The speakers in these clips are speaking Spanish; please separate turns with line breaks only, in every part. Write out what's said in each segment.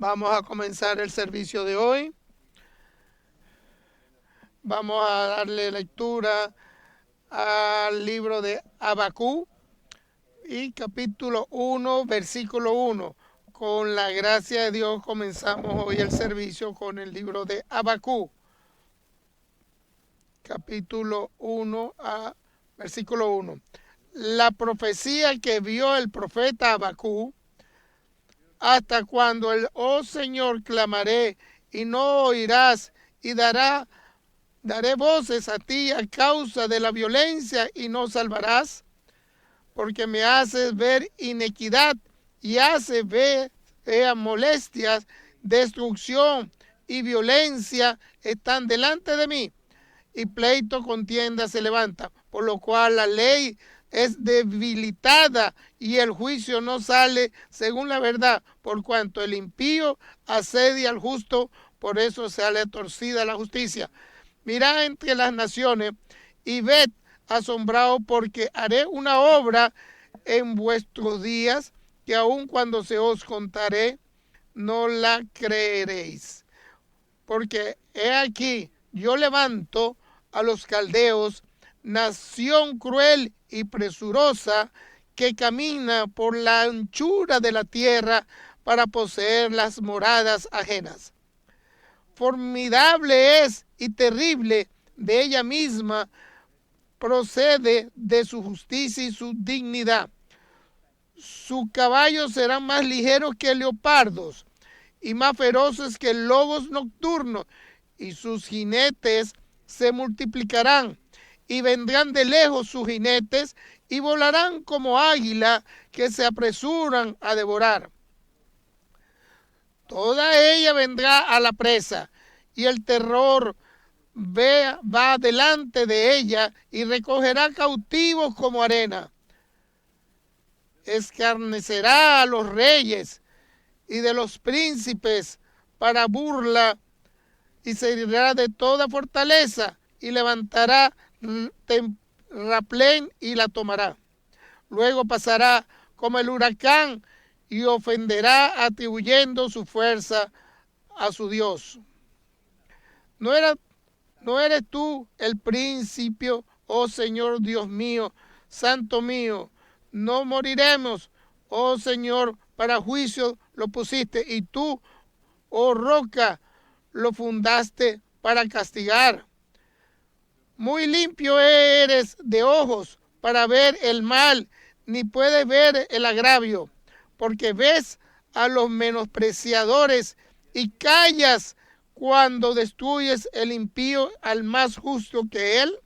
Vamos a comenzar el servicio de hoy. Vamos a darle lectura al libro de Habacuc y capítulo 1, versículo 1. Con la gracia de Dios comenzamos hoy el servicio con el libro de Habacuc, capítulo 1 a versículo 1. La profecía que vio el profeta Habacuc: hasta cuando oh Señor, clamaré y no oirás, y daré voces a ti a causa de la violencia y no salvarás, porque me haces ver iniquidad y haces ver molestias, destrucción y violencia están delante de mí, y pleito contienda se levanta, por lo cual la ley es debilitada y el juicio no sale según la verdad, por cuanto el impío asedia al justo, por eso sale torcida la justicia. Mirad entre las naciones y ved asombrado, porque haré una obra en vuestros días que aun cuando se os contaré no la creeréis. Porque he aquí, yo levanto a los caldeos, nación cruel y presurosa, que camina por la anchura de la tierra para poseer las moradas ajenas. Formidable es y terrible de ella misma, procede de su justicia y su dignidad. Sus caballos serán más ligeros que leopardos y más feroces que lobos nocturnos, y sus jinetes se multiplicarán, y vendrán de lejos sus jinetes, y volarán como águila que se apresuran a devorar. Toda ella vendrá a la presa, y el terror va delante de ella, y recogerá cautivos como arena. Escarnecerá a los reyes y de los príncipes para burla, y se irá de toda fortaleza, y levantará terraplén y la tomará. Luego pasará como el huracán y ofenderá atribuyendo su fuerza a su Dios. ¿No eres tú el principio, oh Señor Dios mío, santo mío? No moriremos, oh Señor, para juicio lo pusiste, y tú, oh roca, lo fundaste para castigar. Muy limpio eres de ojos para ver el mal, ni puedes ver el agravio, porque ves a los menospreciadores y callas cuando destruyes el impío al más justo que él,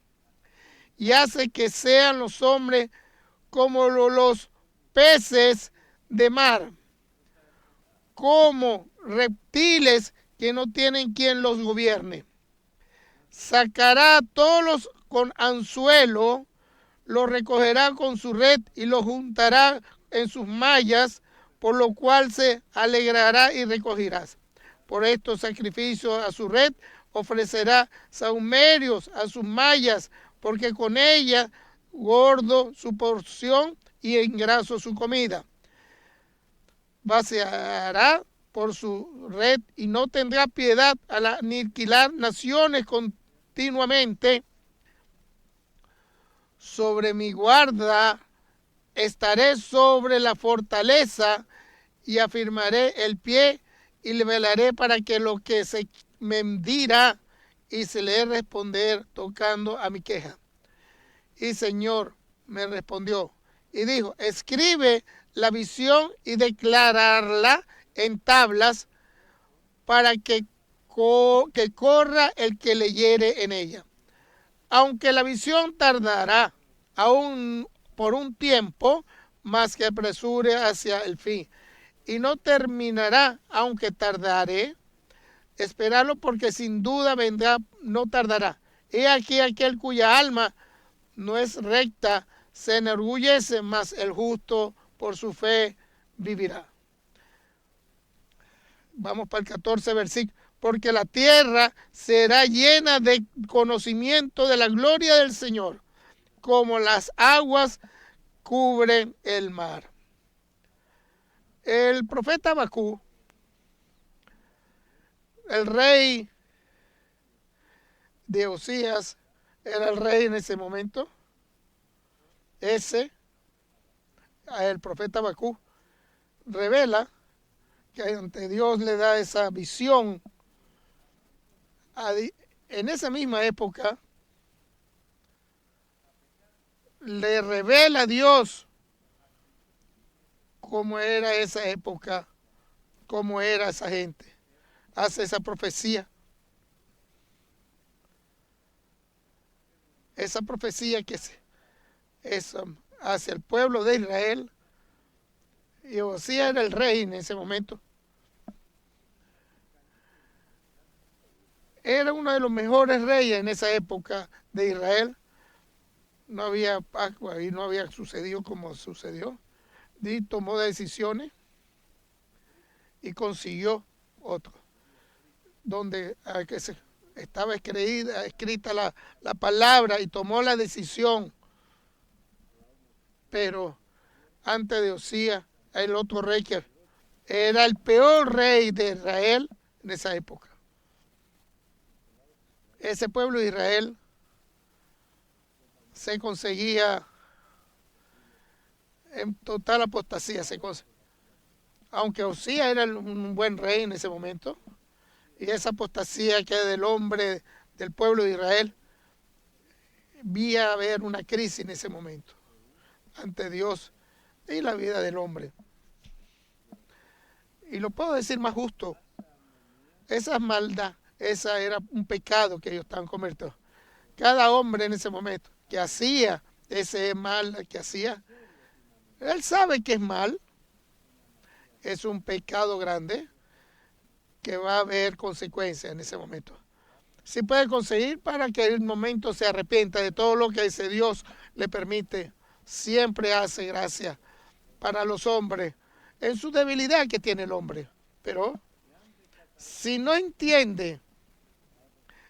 y hace que sean los hombres como los peces de mar, como reptiles que no tienen quien los gobierne. Sacará a todos con anzuelo, los recogerá con su red y los juntará en sus mallas, por lo cual se alegrará y recogerás. Por estos sacrificios a su red ofrecerá sahumerios a sus mallas, porque con ella gordo su porción y en graso su comida. Vaciará por su red y no tendrá piedad al aniquilar naciones continuamente. Sobre mi guarda estaré sobre la fortaleza, y afirmaré el pie y le velaré para que lo que se me dirá y se le responder tocando a mi queja. Y Señor me respondió y dijo: escribe la visión y declararla en tablas, para que corra el que leyere en ella. Aunque la visión tardará aún por un tiempo, más que apresure hacia el fin, y no terminará, aunque tardaré. Esperarlo, porque sin duda vendrá, no tardará. He aquí aquel cuya alma no es recta se enorgullece, mas el justo por su fe vivirá. Vamos para el 14 versículo. Porque la tierra será llena de conocimiento de la gloria del Señor, como las aguas cubren el mar. El profeta Habacuc El rey de Osías era el rey en ese momento. El profeta Habacuc revela que ante Dios le da esa visión. En esa misma época le revela a Dios cómo era esa época, cómo era esa gente. Hace esa profecía. Esa profecía que es hacia el pueblo de Israel. Y Osías era el rey en ese momento. Era uno de los mejores reyes en esa época de Israel. No había Pascua y no había sucedido como sucedió. Y tomó decisiones y consiguió otro. Donde estaba escrita la palabra y tomó la decisión. Pero antes de Osías, el otro rey que era el peor rey de Israel en esa época. Ese pueblo de Israel se conseguía en total apostasía. Aunque Osías era un buen rey en ese momento, y esa apostasía que del hombre del pueblo de Israel, vi haber una crisis en ese momento ante Dios y la vida del hombre. Y lo puedo decir más justo, esa maldad, esa era un pecado que ellos estaban cometiendo. Cada hombre en ese momento que hacía ese mal que hacía, él sabe que es mal, es un pecado grande, que va a haber consecuencias en ese momento. Si puede conseguir para que en el momento se arrepienta de todo lo que ese Dios le permite, siempre hace gracia para los hombres en su debilidad que tiene el hombre. Pero si no entiende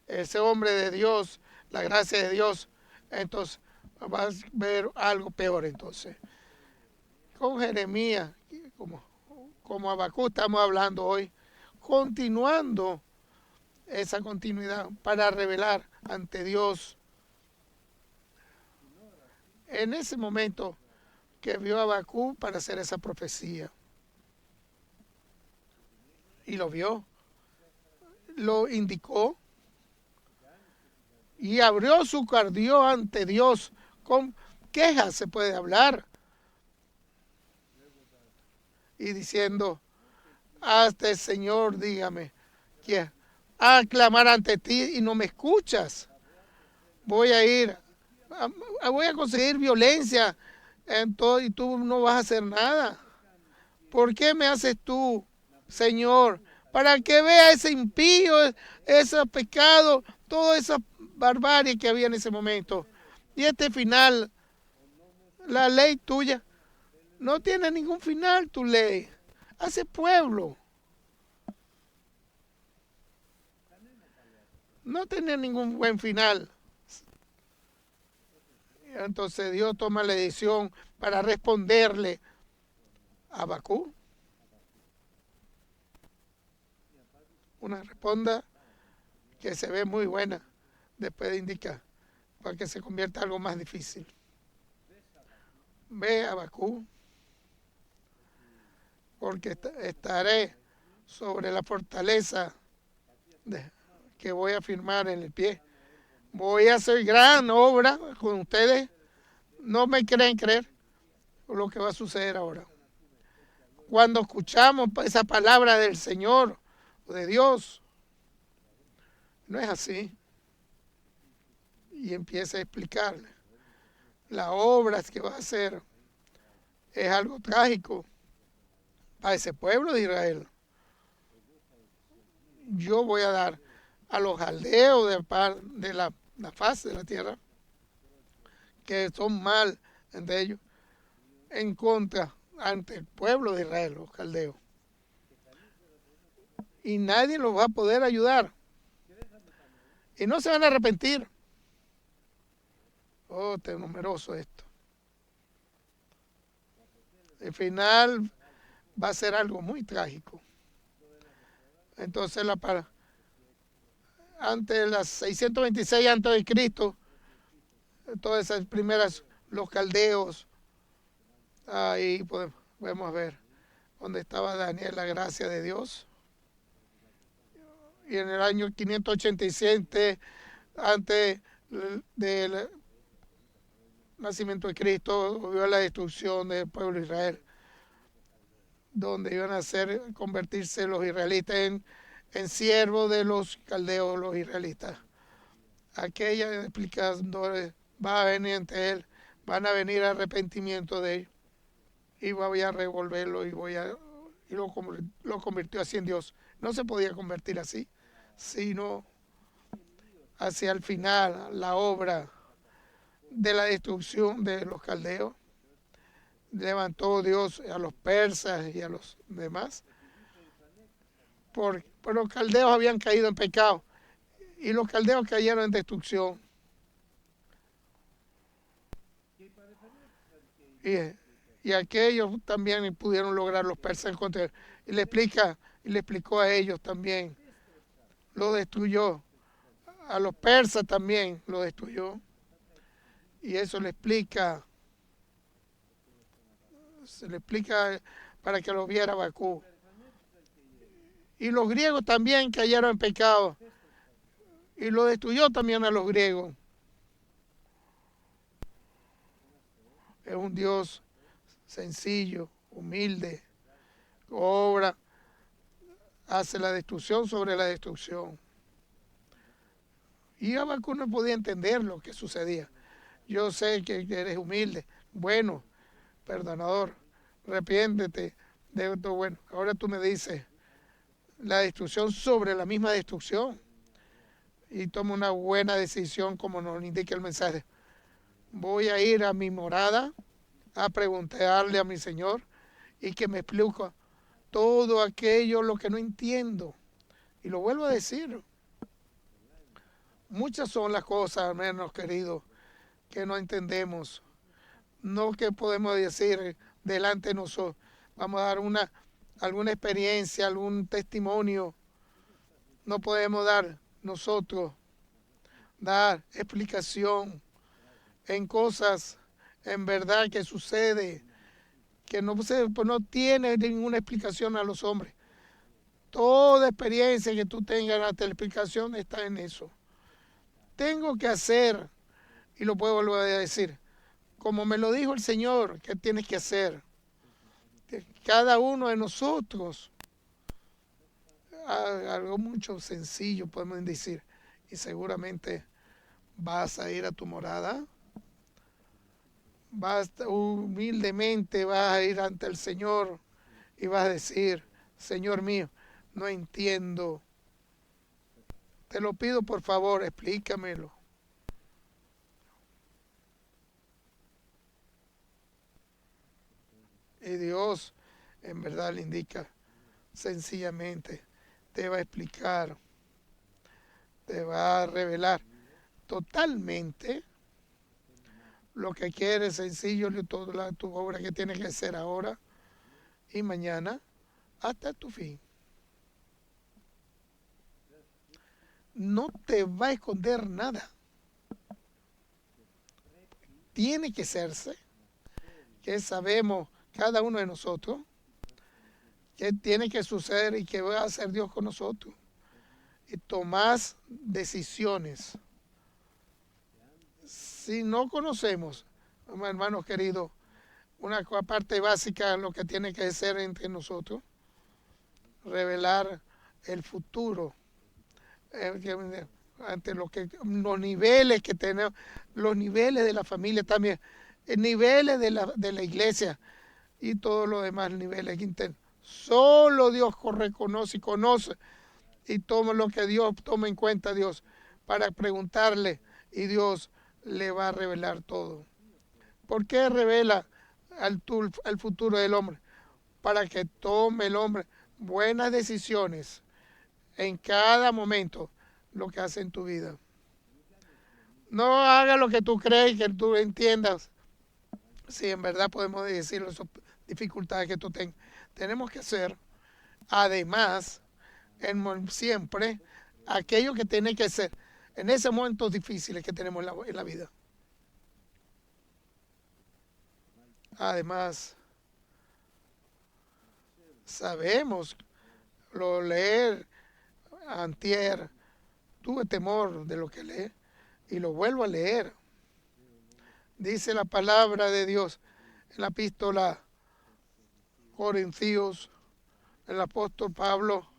ese hombre de Dios, la gracia de Dios, entonces va a ver algo peor. Entonces, con Jeremías, como Habacuc estamos hablando hoy, continuando esa continuidad para revelar ante Dios. En ese momento que vio a Habacuc para hacer esa profecía. Y lo vio, lo indicó y abrió su cardio ante Dios. Con quejas se puede hablar. Y diciendo, hasta el Señor, dígame, que a clamar ante ti y no me escuchas. Voy a conseguir violencia y tú no vas a hacer nada. ¿Por qué me haces tú, Señor? Para que vea ese impío, ese pecado, toda esa barbarie que había en ese momento. Y este final, la ley tuya, no tiene ningún final tu ley. Hace pueblo. No tiene ningún buen final. Entonces Dios toma la decisión para responderle a Habacuc. Una responda que se ve muy buena después de indicar para que se convierta en algo más difícil. Ve a Habacuc, porque estaré sobre la fortaleza que voy a firmar en el pie. Voy a hacer gran obra con ustedes. No me creen creer lo que va a suceder ahora. Cuando escuchamos esa palabra del Señor o de Dios, no es así. Y empieza a explicarle las obras que va a hacer. Es algo trágico para ese pueblo de Israel. Yo voy a dar a los caldeos de la faz de la tierra, que son mal entre ellos, en contra ante el pueblo de Israel, los caldeos. Y nadie los va a poder ayudar. Y no se van a arrepentir. Oh, tan numeroso esto. El final va a ser algo muy trágico. Entonces antes de las 626 antes de Cristo, todas esas primeras, los caldeos, ahí podemos ver donde estaba Daniel, la gracia de Dios. Y en el año 587, antes del nacimiento de Cristo, vio la destrucción del pueblo de Israel, donde iban a convertirse los israelitas en siervos de los caldeos, los israelitas. Aquella explicadores va a venir ante él, van a venir arrepentimiento de él, y voy a revolverlo y lo convirtió así en Dios. No se podía convertir así, sino hacia el final, la obra de la destrucción de los caldeos. Levantó Dios a los persas y a los demás, porque los caldeos habían caído en pecado y los caldeos cayeron en destrucción. Y aquellos también pudieron lograr los persas contra él. Y le explicó a ellos también, lo destruyó. A los persas también lo destruyó. Y eso se le explica para que lo viera Bakú. Y los griegos también cayeron en pecado. Y lo destruyó también a los griegos. Es un Dios sencillo, humilde, obra, hace la destrucción sobre la destrucción. Y Habacuc no podía entender lo que sucedía. Yo sé que eres humilde, bueno, perdonador, arrepiéntete de esto. Bueno, ahora tú me dices la destrucción sobre la misma destrucción y toma una buena decisión como nos indica el mensaje. Voy a ir a mi morada a preguntarle a mi Señor y que me explique todo aquello lo que no entiendo. Y lo vuelvo a decir. Muchas son las cosas, hermanos queridos, que no entendemos. No que podemos decir delante de nosotros. Vamos a dar alguna experiencia, algún testimonio. No podemos dar nosotros, dar explicación en cosas en verdad que sucede, que no tiene ninguna explicación a los hombres. Toda experiencia que tú tengas, la explicación está en eso. Tengo que hacer, y lo puedo volver a decir, como me lo dijo el Señor, que tienes que hacer. Cada uno de nosotros, algo mucho sencillo podemos decir, y seguramente vas a ir a tu morada, humildemente vas a ir ante el Señor y vas a decir, Señor mío, no entiendo, te lo pido por favor, explícamelo. Y Dios en verdad le indica sencillamente, te va a explicar, te va a revelar totalmente lo que quiere, sencillo, toda tu obra que tienes que hacer ahora y mañana hasta tu fin. No te va a esconder nada. Tiene que serse, que sabemos cada uno de nosotros, que tiene que suceder y que va a hacer Dios con nosotros. Y tomás decisiones. Si no conocemos, hermanos queridos, una parte básica de lo que tiene que ser entre nosotros, revelar el futuro, ante los niveles que tenemos, los niveles de la familia también, niveles de la iglesia y todos los demás niveles internos. Solo Dios reconoce y conoce y toma lo que Dios toma en cuenta, Dios, para preguntarle y Dios le va a revelar todo. ¿Por qué revela al futuro del hombre? Para que tome el hombre buenas decisiones en cada momento, lo que hace en tu vida. No haga lo que tú crees, que tú entiendas. Si en verdad podemos decir las dificultades que tú tengas. Tenemos que hacer, además, siempre aquello que tiene que ser en esos momentos difíciles que tenemos en la vida. Además, sabemos, lo leer antier, tuve temor de lo que leí y lo vuelvo a leer. Dice la palabra de Dios en la epístola Corintios, el apóstol Pablo,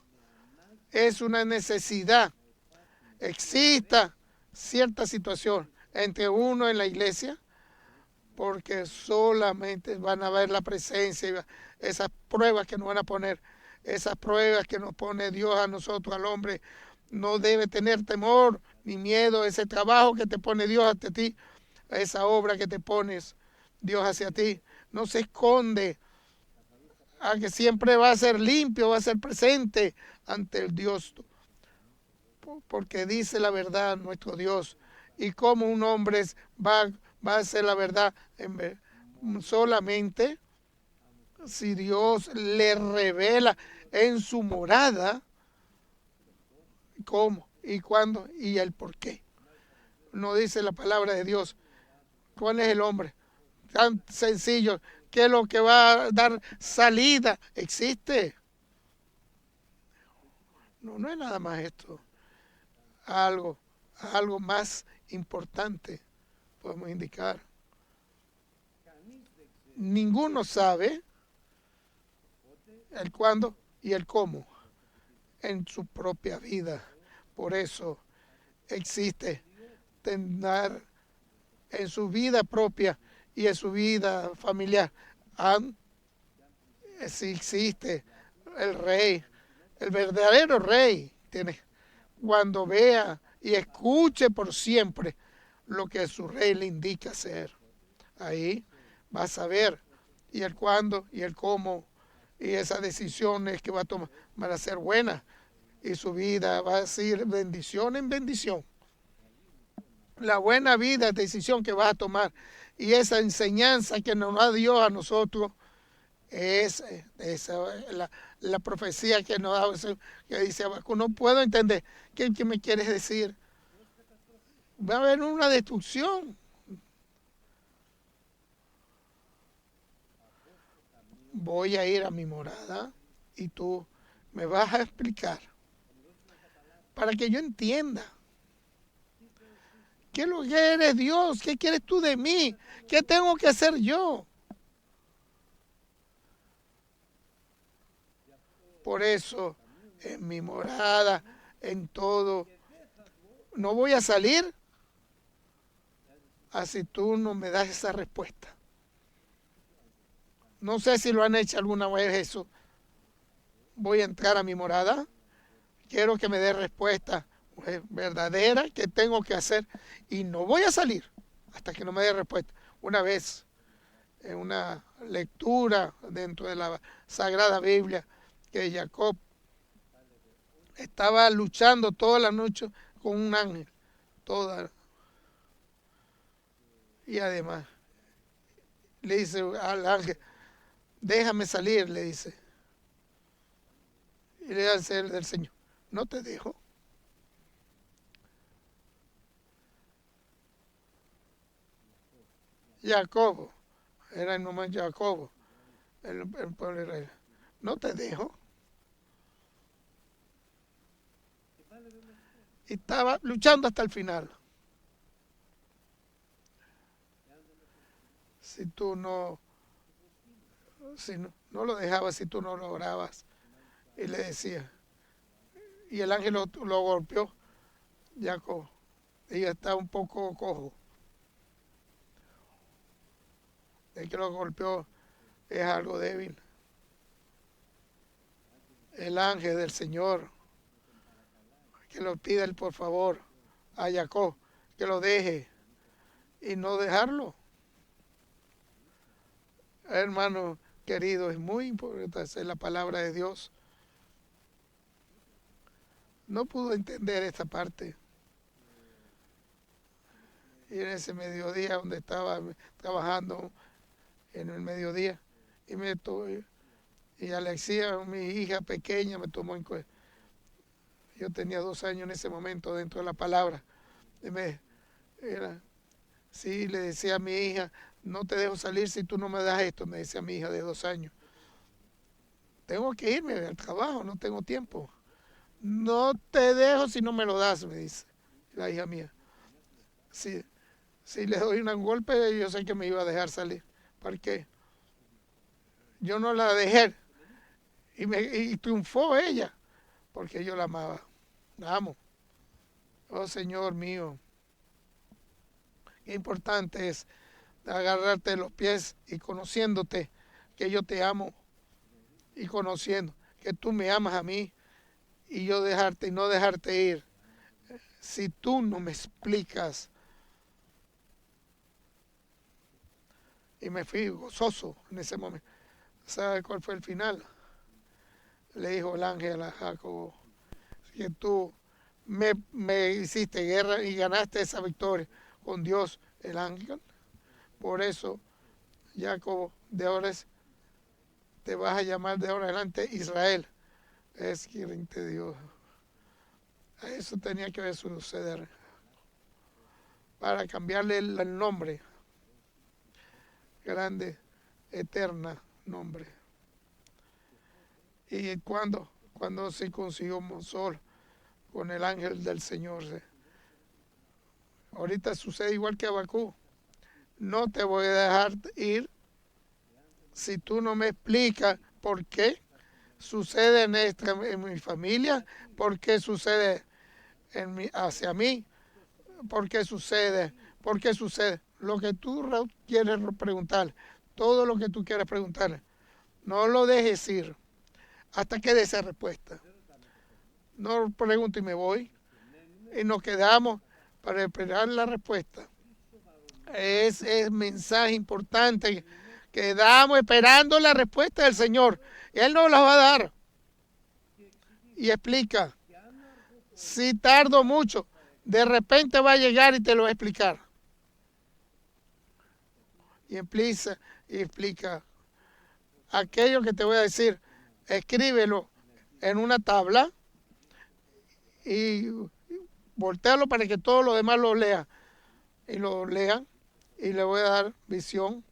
es una necesidad. Exista cierta situación entre uno en la iglesia, porque solamente van a ver la presencia, esas pruebas que nos van a poner, esas pruebas que nos pone Dios a nosotros, al hombre. No debe tener temor ni miedo, ese trabajo que te pone Dios hacia ti, esa obra que te pones Dios hacia ti, no se esconde, a que siempre va a ser limpio, va a ser presente ante el Dios, porque dice la verdad nuestro Dios. Y como un hombre va a hacer la verdad solamente si Dios le revela en su morada cómo y cuándo y el por qué. No dice la palabra de Dios cuál es el hombre. Tan sencillo, ¿qué es lo que va a dar salida? Existe. No es nada más esto. Algo más importante podemos indicar. Ninguno sabe el cuándo y el cómo en su propia vida. Por eso existe tener en su vida propia y en su vida familiar. Si existe el rey, el verdadero rey, tiene, cuando vea y escuche por siempre lo que su rey le indica hacer. Ahí va a saber y el cuándo y el cómo, y esas decisiones que va a tomar van a ser buenas y su vida va a ser bendición en bendición. La buena vida, decisión que vas a tomar y esa enseñanza que nos da Dios a nosotros es la profecía que nos da, que dice Habacuc. No puedo entender qué me quieres decir. Va a haber una destrucción. Voy a ir a mi morada y tú me vas a explicar para que yo entienda qué es lo que eres Dios, qué quieres tú de mí, qué tengo que hacer yo. Por eso, en mi morada, en todo, no voy a salir así tú no me das esa respuesta. No sé si lo han hecho alguna vez eso. Voy a entrar a mi morada, quiero que me dé respuesta verdadera, qué tengo que hacer, y no voy a salir hasta que no me dé respuesta. Una vez, en una lectura dentro de la Sagrada Biblia, que Jacob estaba luchando toda la noche con un ángel, toda, y además le dice al ángel, déjame salir, le dice, y le dice el del Señor, no te dejo. Jacobo, era el nombre de Jacobo, el pueblo de Israel, no te dejo. Y estaba luchando hasta el final. Si tú no lo dejabas, si tú no lo orabas, y le decía, y el ángel lo golpeó, Jacob, ella está un poco cojo. El que lo golpeó es algo débil. El ángel del Señor, que lo pida él por favor a Jacob, que lo deje y no dejarlo. Hermano querido, es muy importante hacer la palabra de Dios. No pudo entender esta parte. Y en ese mediodía donde estaba trabajando en el mediodía, y Alexia, mi hija pequeña, me tomó en cuenta. Yo tenía 2 años en ese momento dentro de la palabra. Y sí, le decía a mi hija, no te dejo salir si tú no me das esto, me decía mi hija de 2 años. Tengo que irme al trabajo, no tengo tiempo. No te dejo si no me lo das, me dice la hija mía. Si le doy un golpe, yo sé que me iba a dejar salir. Porque yo no la dejé. Y triunfó ella, porque yo la amaba. La amo. Oh Señor mío, qué importante es agarrarte de los pies y conociéndote que yo te amo y conociendo que tú me amas a mí y yo dejarte y no dejarte ir. Si tú no me explicas, y me fui gozoso en ese momento. ¿Sabe cuál fue el final? Le dijo el ángel a Jacob, que tú me hiciste guerra y ganaste esa victoria con Dios, el ángel. Por eso, Jacob, de ahora te vas a llamar de ahora adelante Israel. Es quien te dio. A eso tenía que suceder. Para cambiarle el nombre. Grande, eterna nombre. Y cuando se consiguió Monsol con el ángel del Señor. Ahorita sucede igual que Abacú. No te voy a dejar ir si tú no me explicas por qué sucede en mi familia, por qué sucede hacia mí, por qué sucede lo que tú quieres preguntar, todo lo que tú quieras preguntar, no lo dejes ir hasta que dé esa respuesta. No pregunto y me voy y nos quedamos para esperar la respuesta. Es mensaje importante. Quedamos esperando la respuesta del Señor. Él nos la va a dar. Y explica. Si tardo mucho, de repente va a llegar y te lo va a explicar. Y explica aquello que te voy a decir. Escríbelo en una tabla y voltealo para que todos los demás lo lean. Y lo lean y le voy a dar visión.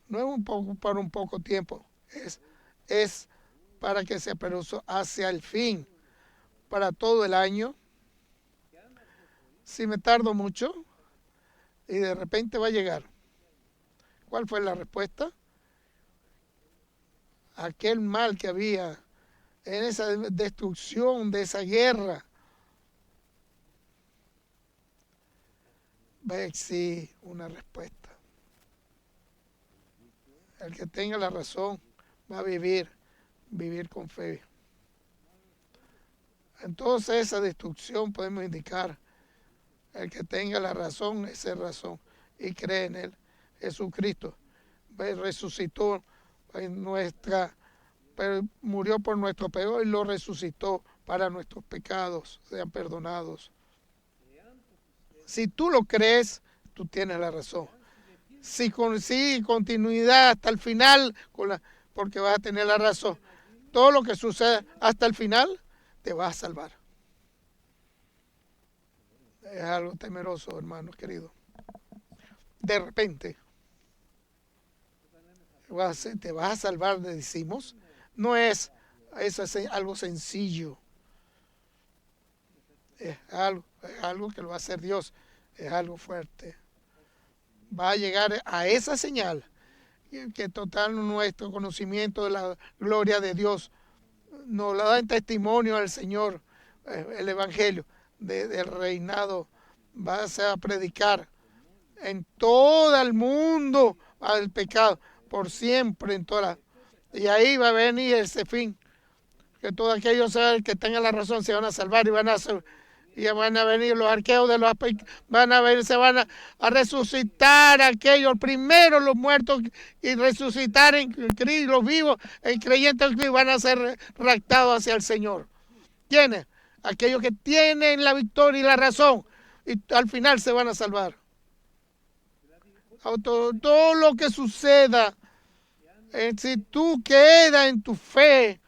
No es para un poco tiempo, es para que sea, pero hacia el fin, para todo el año. Si me tardo mucho y de repente va a llegar. ¿Cuál fue la respuesta? Aquel mal que había en esa destrucción de esa guerra va a exigir una respuesta. El que tenga la razón va a vivir con fe. Entonces esa destrucción podemos indicar, el que tenga la razón, esa es razón, y cree en él, Jesucristo, resucitó murió por nuestro pecado y lo resucitó para nuestros pecados sean perdonados. Si tú lo crees, tú tienes la razón. Si continuidad hasta el final, porque vas a tener la razón. Todo lo que suceda hasta el final, te va a salvar. Es algo temeroso, hermanos queridos. De repente, te vas a salvar, decimos. No es algo sencillo. Es algo que lo va a hacer Dios. Es algo fuerte. Va a llegar a esa señal que total nuestro conocimiento de la gloria de Dios nos la da en testimonio al Señor, el Evangelio del reinado va a predicar en todo el mundo al pecado por siempre y ahí va a venir ese fin, que todos aquellos que tengan la razón se van a salvar y van a venir los arqueos de se van a resucitar aquellos primero los muertos y resucitar en Cristo, los vivos en creyentes en Cristo van a ser raptados hacia el Señor. ¿Quiénes? Aquellos que tienen la victoria y la razón y al final se van a salvar. Todo lo que suceda, si tú quedas en tu fe,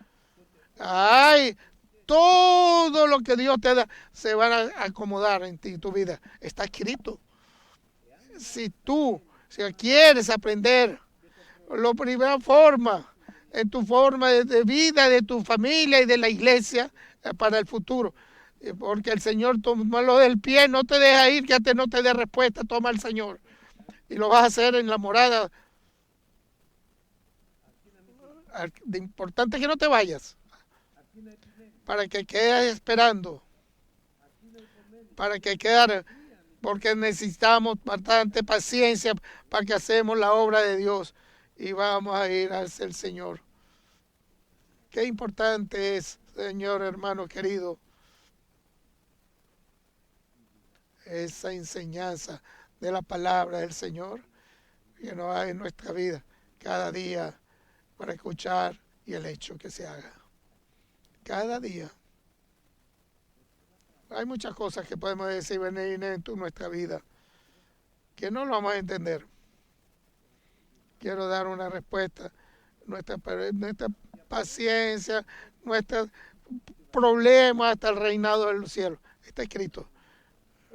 todo lo que Dios te da se van a acomodar en ti, tu vida. Está escrito. Si quieres aprender, la primera forma, en tu forma de vida, de tu familia y de la iglesia para el futuro. Porque el Señor toma lo del pie, no te deja ir, que no te dé respuesta, toma el Señor. Y lo vas a hacer en la morada. Lo importante es que no te vayas, para que quedes esperando, para que quede, porque necesitamos bastante paciencia para que hacemos la obra de Dios y vamos a ir hacia el Señor. Qué importante es, Señor hermano querido, esa enseñanza de la palabra del Señor que nos hay en nuestra vida cada día para escuchar y el hecho que se haga. Cada día. Hay muchas cosas que podemos decir venir en nuestra vida que no lo vamos a entender. Quiero dar una respuesta. Nuestra paciencia, nuestros problemas hasta el reinado del cielo. Está escrito.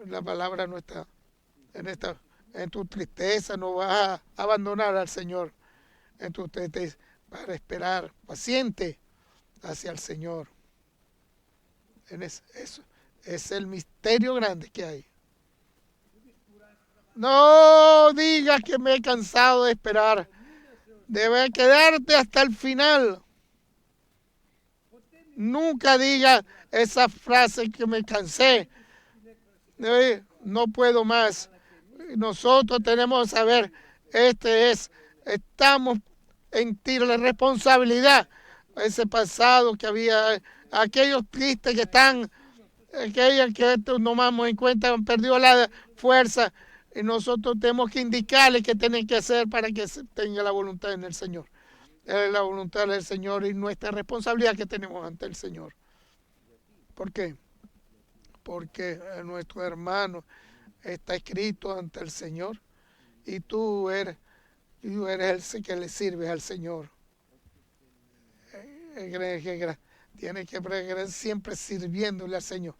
La palabra no está en tu tristeza, no vas a abandonar al Señor. En tu tristeza, para esperar paciente hacia el Señor. Eso es el misterio grande que hay. No digas que me he cansado de esperar. Debes quedarte hasta el final. Nunca digas esa frase que me cansé. No puedo más. Nosotros tenemos que saber, estamos en ti la responsabilidad. Ese pasado que había, aquellos tristes que están, aquellos que no tomamos en cuenta han perdido la fuerza, y nosotros tenemos que indicarles qué tienen que hacer para que tenga la voluntad en el Señor. Es la voluntad del Señor y nuestra responsabilidad que tenemos ante el Señor. ¿Por qué? Porque nuestro hermano está escrito ante el Señor y tú eres el que le sirve al Señor. Tiene que siempre sirviéndole al Señor.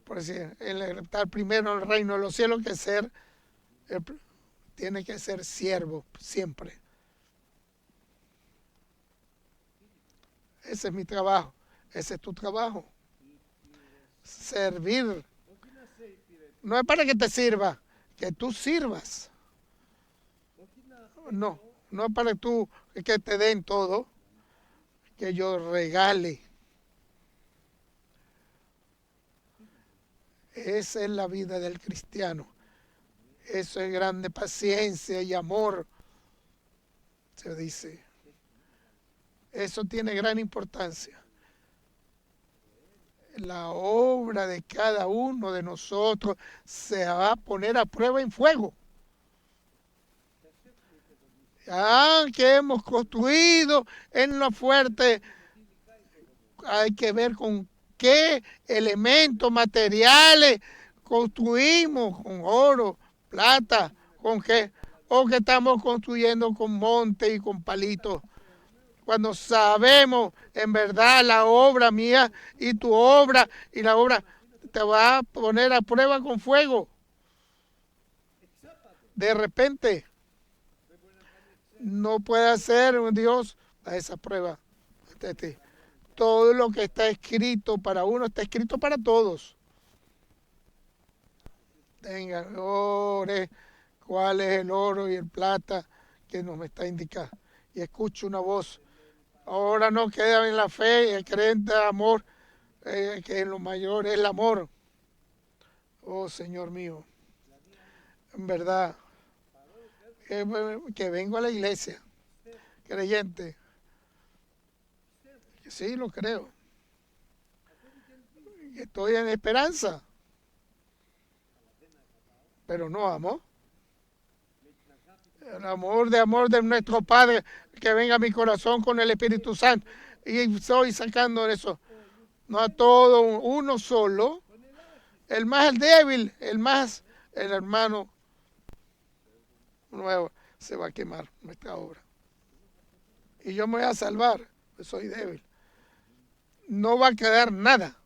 Por decir, estar primero en el reino de los cielos tiene que ser siervo siempre. Ese es mi trabajo, ese es tu trabajo. Servir. No es para que te sirva, que tú sirvas. No es para que te den todo, que yo regale. Esa es la vida del cristiano. Eso es grande paciencia y amor, se dice. Eso tiene gran importancia. La obra de cada uno de nosotros se va a poner a prueba en fuego. Que hemos construido en lo fuerte, hay que ver con qué elementos materiales construimos, con oro, plata, con qué, o que estamos construyendo con monte y con palitos. Cuando sabemos en verdad la obra mía y tu obra y la obra te va a poner a prueba con fuego. De repente no puede hacer un Dios a esa prueba. Todo lo que está escrito para uno está escrito para todos. Tenga, ore cuál es el oro y el plata que nos está indicando. Y escucho una voz. Ahora no queda en la fe, el creyente de amor, que lo mayor es el amor. Oh Señor mío, en verdad, que vengo a la iglesia, creyente. Sí, lo creo. Estoy en esperanza, pero no amo. El amor de nuestro Padre, que venga a mi corazón con el Espíritu Santo. Y estoy sacando eso. No a todo, uno solo. El más débil, el hermano nuevo, se va a quemar nuestra obra. Y yo me voy a salvar, pues soy débil. no va a quedar nada.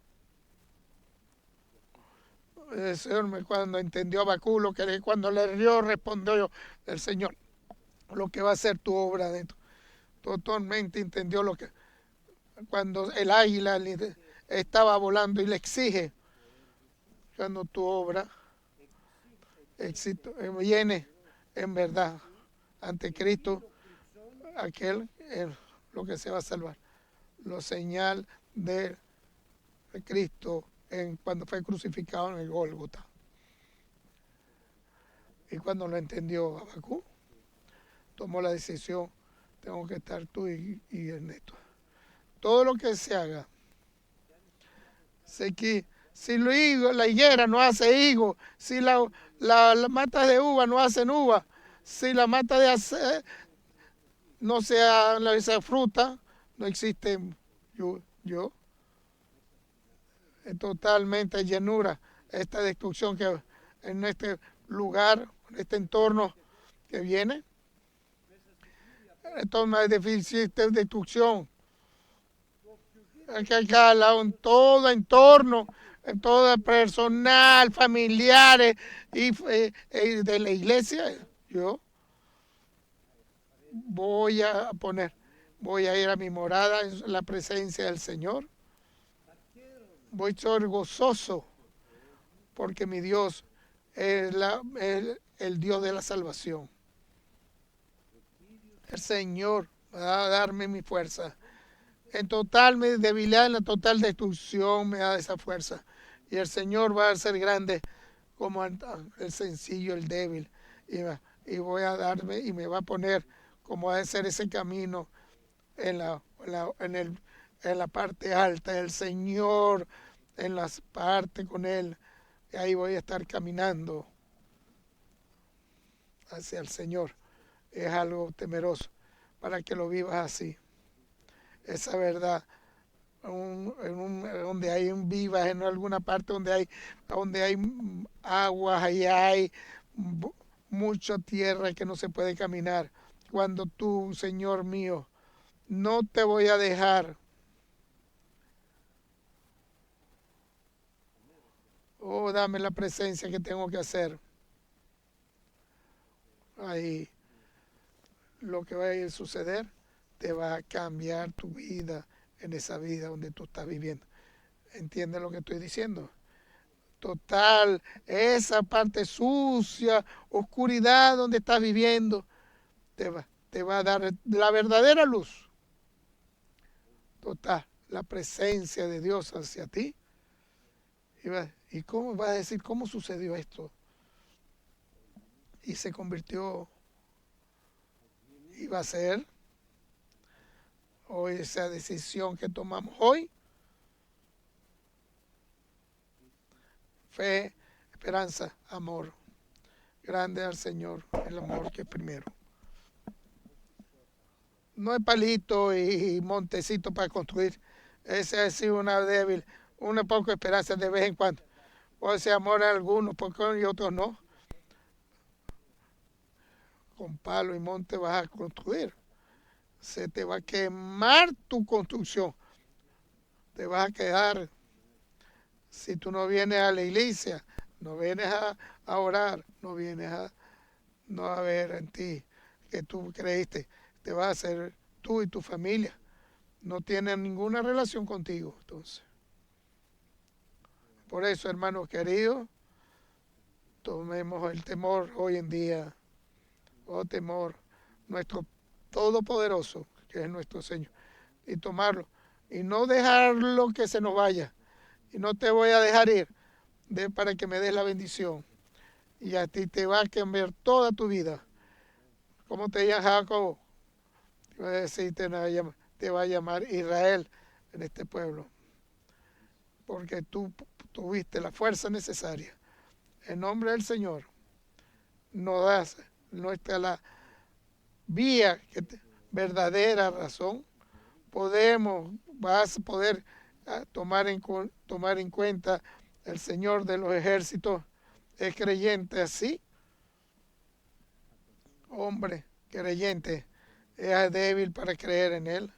El Señor cuando entendió a Habacuc, lo que cuando le dio, respondió el Señor, lo que va a ser tu obra dentro. Totalmente entendió lo que, cuando el águila estaba volando y le exige, cuando tu obra éxito, viene en verdad ante Cristo, aquel es lo que se va a salvar. Lo señal de Cristo cuando fue crucificado en el Gólgota. Y cuando lo entendió Habacuc, tomó la decisión, tengo que estar tú y Ernesto. Todo lo que se haga, si la higuera no hace higo, si la mata de uva no hacen uva, si la mata de no sea esa fruta, no existe yo. Es totalmente llanura esta destrucción que en este lugar, en este entorno que viene. Esto no es difícil, de destrucción. Que acá en todo entorno, en todo personal, familiares y de la iglesia, yo voy a ir a mi morada en la presencia del Señor. Voy a ser gozoso porque mi Dios es el Dios de la salvación. El Señor va a darme mi fuerza. En total mi debilidad, en la total destrucción me da esa fuerza. Y el Señor va a ser grande como el sencillo, el débil. Y voy a darme y me va a poner como a hacer ese camino en la parte alta del Señor, en las partes con Él. Y ahí voy a estar caminando hacia el Señor. Es algo temeroso para que lo vivas así. Esa verdad, donde hay un vivas, en alguna parte donde hay aguas, y hay mucha tierra que no se puede caminar. Cuando tú, Señor mío, no te voy a dejar. Oh, dame la presencia que tengo que hacer. Ahí lo que va a suceder te va a cambiar tu vida en esa vida donde tú estás viviendo. ¿Entiendes lo que estoy diciendo? Total, esa parte sucia, oscuridad donde estás viviendo, te va a dar la verdadera luz. Total, la presencia de Dios hacia ti. ¿Y cómo vas a decir cómo sucedió esto? Y se convirtió, iba a ser hoy esa decisión que tomamos hoy. Fe, esperanza, amor. Grande al Señor, el amor que es primero. No es palito y montecito para construir. Ese ha sido una débil, una poca esperanza de vez en cuando. O ese amor a algunos y otros no. Con palo y monte vas a construir. Se te va a quemar tu construcción. Te vas a quedar. Si tú no vienes a la iglesia, no vienes a orar, no vienes a ver en ti que tú creíste, te va a hacer tú y tu familia. No tienen ninguna relación contigo. Entonces, por eso, hermanos queridos, tomemos el temor hoy en día. Oh temor, nuestro Todopoderoso, que es nuestro Señor, y tomarlo, y no dejarlo que se nos vaya, y no te voy a dejar ir para que me des la bendición, y a ti te va a cambiar toda tu vida. ¿Cómo te llamas, Jacob? Te va a decir, te va a llamar Israel en este pueblo, porque tú tuviste la fuerza necesaria. En nombre del Señor, nos das la vía verdadera razón. Vas a poder tomar en cuenta el Señor de los ejércitos es creyente así. Hombre creyente es débil para creer en Él.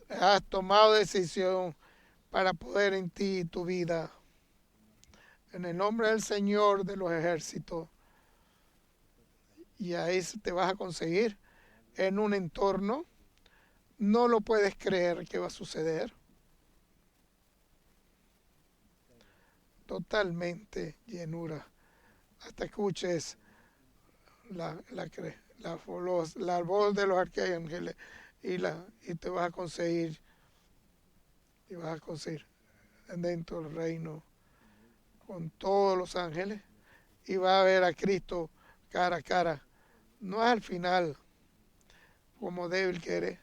Has tomado decisión para poder en ti y tu vida. En el nombre del Señor de los ejércitos. Y ahí te vas a conseguir en un entorno. No lo puedes creer que va a suceder. Totalmente llenura. Hasta escuches la voz de los arcángeles y te vas a conseguir dentro del reino con todos los ángeles y vas a ver a Cristo cara a cara. No es al final, como débil que eres,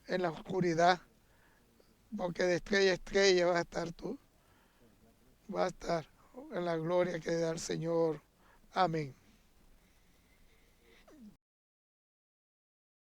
en la oscuridad, porque de estrella a estrella vas a estar tú, vas a estar en la gloria que da el Señor. Amén.